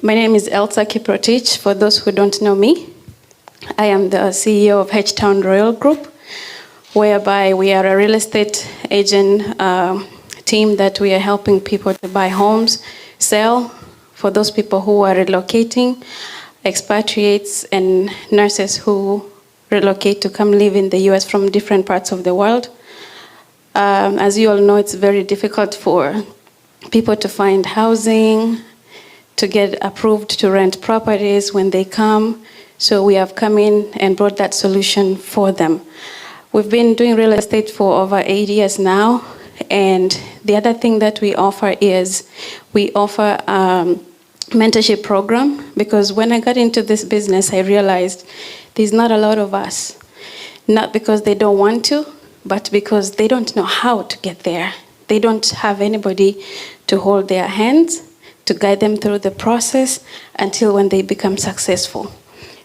My name is Elsa Kiprotich, for those who don't know me. I am the CEO of H-Town Royal Group, whereby we are a real estate agent team that we are helping people to buy homes, sell, for those people who are relocating, expatriates and nurses who relocate to come live in the US from different parts of the world. As you all know, it's very difficult for people to find housing, to get approved to rent properties when they come. So we have come in and brought that solution for them. We've been doing real estate for over 8 years now. And the other thing that we offer is we offer mentorship program, because when I got into this business, I realized there's not a lot of us. Not because they don't want to, but because they don't know how to get there. They don't have anybody to hold their hands, to guide them through the process until when they become successful.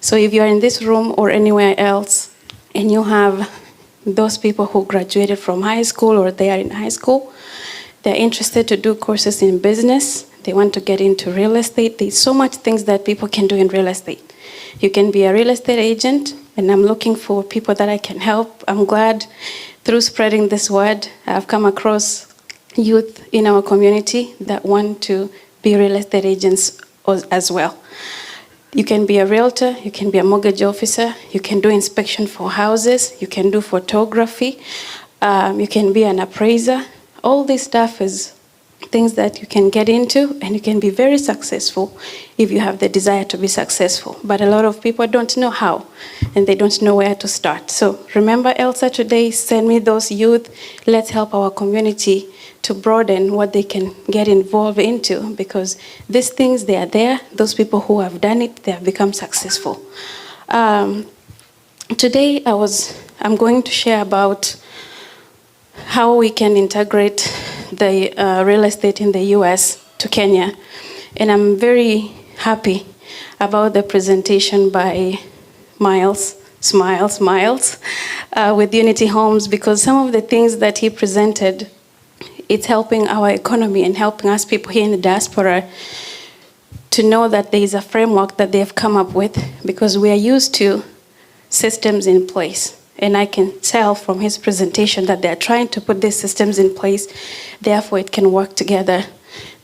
So if you're in this room or anywhere else and you have those people who graduated from high school or they are in high school, they're interested to do courses in business, they want to get into real estate, there's so much things that people can do in real estate. You can be a real estate agent, and I'm looking for people that I can help. I'm glad through spreading this word, I've come across youth in our community that want to be real estate agents as well. You can be a realtor, you can be a mortgage officer, you can do inspection for houses, you can do photography, you can be an appraiser. All this stuff is things that you can get into, and you can be very successful if you have the desire to be successful. But a lot of people don't know how, and they don't know where to start. So remember Elsa today, send me those youth. Let's help our community to broaden what they can get involved into, because these things, they are there. Those people who have done it, they have become successful. Today, I'm going to share about how we can integrate the real estate in the US to Kenya. And I'm very happy about the presentation by Miles with Unity Homes, because some of the things that he presented, it's helping our economy and helping us people here in the diaspora to know that there is a framework that they have come up with, because we are used to systems in place. And I can tell from his presentation that they're trying to put these systems in place, therefore it can work together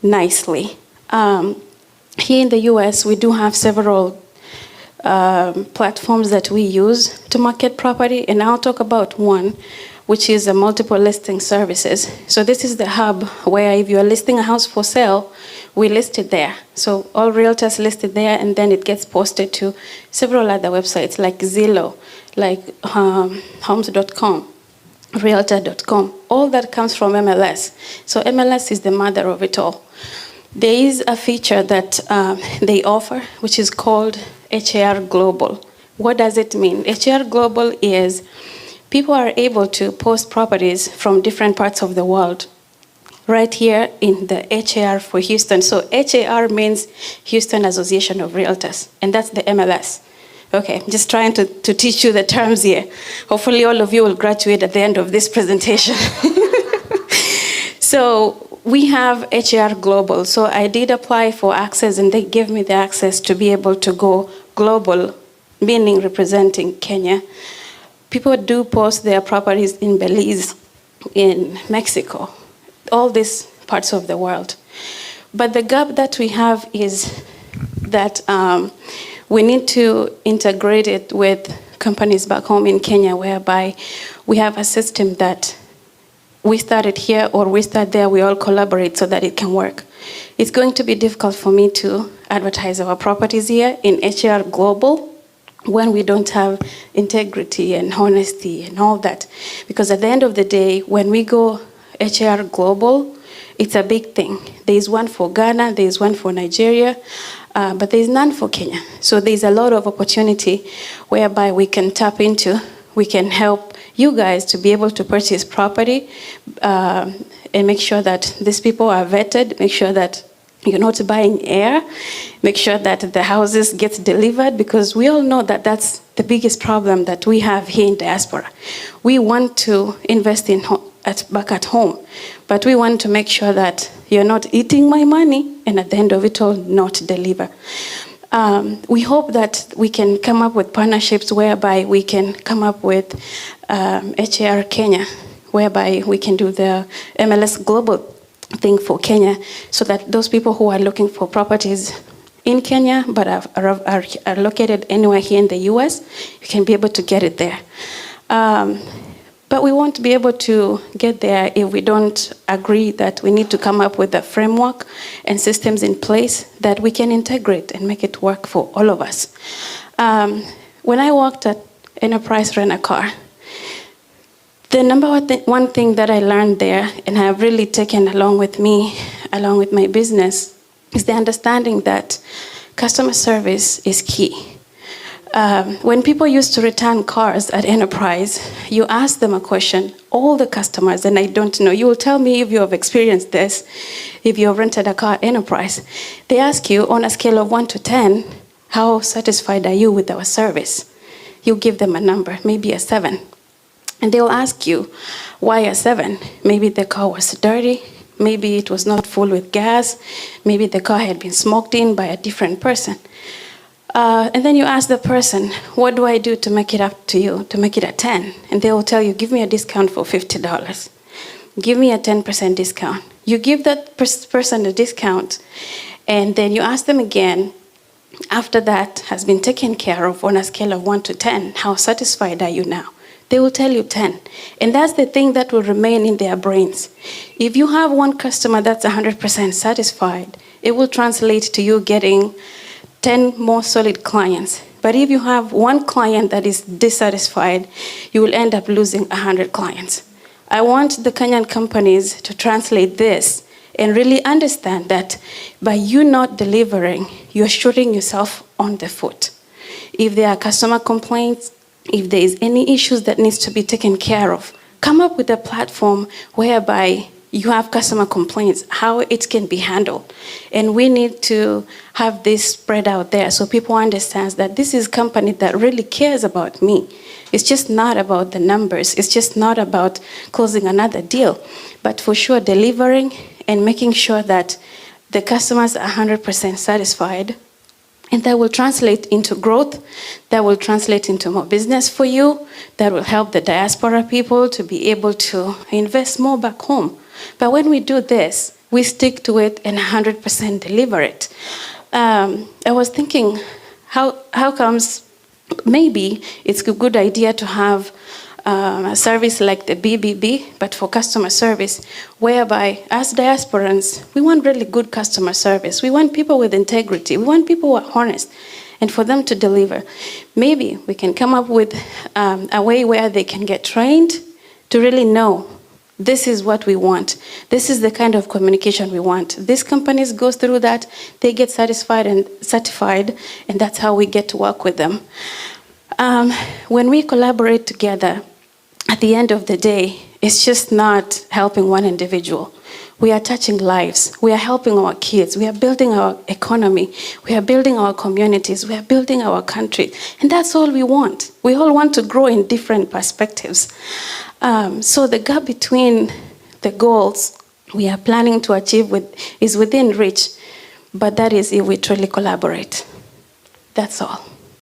nicely. Here in the US, we do have several platforms that we use to market property, and I'll talk about one, which is a multiple listing services. So this is the hub where if you're listing a house for sale, we list it there. So all realtors list it there, and then it gets posted to several other websites like Zillow, like homes.com, realtor.com. All that comes from MLS. So MLS is the mother of it all. There is a feature that they offer, which is called HAR Global. What does it mean? HAR Global is people are able to post properties from different parts of the world right here in the HAR for Houston. So HAR means Houston Association of Realtors, and that's the MLS. Okay, just trying to teach you the terms here. Hopefully all of you will graduate at the end of this presentation. So we have HAR Global. So I did apply for access, and they gave me the access to be able to go global, meaning representing Kenya. People do post their properties in Belize, in Mexico, all these parts of the world. But the gap that we have is that we need to integrate it with companies back home in Kenya, whereby we have a system that we started here or we start there, we all collaborate so that it can work. It's going to be difficult for me to advertise our properties here in HAR Global when we don't have integrity and honesty and all that. Because at the end of the day, when we go HAR Global, it's a big thing. There's one for Ghana, there's one for Nigeria, but there's none for Kenya. So there's a lot of opportunity whereby we can tap into, we can help you guys to be able to purchase property and make sure that these people are vetted, make sure that you're not buying air, make sure that the houses get delivered, because we all know that that's the biggest problem that we have here in diaspora. We want to invest in back at home. But we want to make sure that you're not eating my money and at the end of it all, not deliver. We hope that we can come up with partnerships whereby we can come up with HAR Kenya, whereby we can do the MLS Global thing for Kenya, so that those people who are looking for properties in Kenya but are located anywhere here in the US, you can be able to get it there. But we won't be able to get there if we don't agree that we need to come up with a framework and systems in place that we can integrate and make it work for all of us. When I worked at Enterprise Rent a Car, the number one thing that I learned there, and I have really taken along with me, along with my business, is the understanding that customer service is key. When people used to return cars at Enterprise, you ask them a question, all the customers, and I don't know, you will tell me if you have experienced this, if you have rented a car at Enterprise. They ask you on a scale of 1 to 10, how satisfied are you with our service? You give them a number, maybe a 7. And they'll ask you, why a 7? Maybe the car was dirty, maybe it was not full with gas, maybe the car had been smoked in by a different person. And then you ask the person, what do I do to make it up to you, to make it a 10? And they will tell you, give me a discount for $50. Give me a 10% discount. You give that person a discount, and then you ask them again, after that has been taken care of on a scale of 1 to 10, how satisfied are you now? They will tell you 10. And that's the thing that will remain in their brains. If you have one customer that's 100% satisfied, it will translate to you getting 10 more solid clients. But if you have one client that is dissatisfied, you will end up losing 100 clients. I want the Kenyan companies to translate this and really understand that by you not delivering, you're shooting yourself on the foot. If there are customer complaints, if there is any issues that needs to be taken care of, come up with a platform whereby you have customer complaints, how it can be handled. And we need to have this spread out there so people understand that this is a company that really cares about me. It's just not about the numbers. It's just not about closing another deal. But for sure, delivering and making sure that the customers are 100% satisfied. And that will translate into growth, that will translate into more business for you, that will help the diaspora people to be able to invest more back home. But when we do this, we stick to it and 100% deliver it. I was thinking, how comes maybe it's a good idea to have a service like the BBB, but for customer service, whereby as diasporans, we want really good customer service. We want people with integrity. We want people who are honest, and for them to deliver. Maybe we can come up with a way where they can get trained to really know this is what we want. This is the kind of communication we want. These companies go through that, they get satisfied and certified, and that's how we get to work with them. When we collaborate together, at the end of the day, it's just not helping one individual. We are touching lives. We are helping our kids. We are building our economy. We are building our communities. We are building our country. And that's all we want. We all want to grow in different perspectives. So the gap between the goals we are planning to achieve is within reach, but that is if we truly collaborate. That's all.